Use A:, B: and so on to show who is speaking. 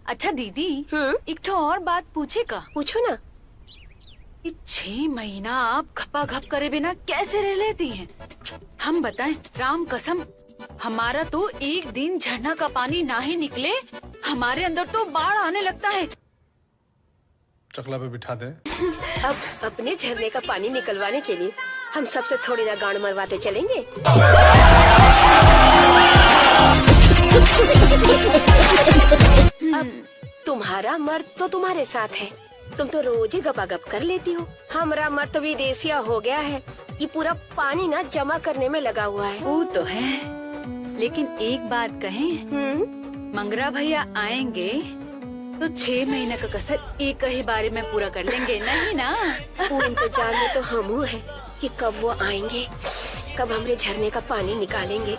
A: अच्छा दीदी, एक ठो और बात पूछे का?
B: पूछो ना।
A: ये 6 महीना आप घपा घप करे बिना कैसे रह लेती हैं? हम बताएं, राम कसम, हमारा तो एक दिन झरना का पानी ना ही निकले, हमारे अंदर तो बाढ़ आने लगता है।
C: चकला पे बिठा दे।
B: अब अपने झरने का पानी निकलवाने के लिए हम सबसे थोड़ी ना गांड मरवाते चलेंगे। अब तुम्हारा मर्द तो तुम्हारे साथ है, तुम तो रोज ही गपागप कर लेती हो। हमारा मर्द तो विदेशिया हो गया है, ये पूरा पानी ना जमा करने में लगा हुआ है।
A: वो तो है, लेकिन एक बात कहें, मंगरा भैया आएंगे तो 6 महीने का कसर एक ही बारे में पूरा कर लेंगे, नहीं ना?
B: वो इंतजार में तो हम है कि कब वो आएंगे, कब हमरे झरने का पानी निकालेंगे।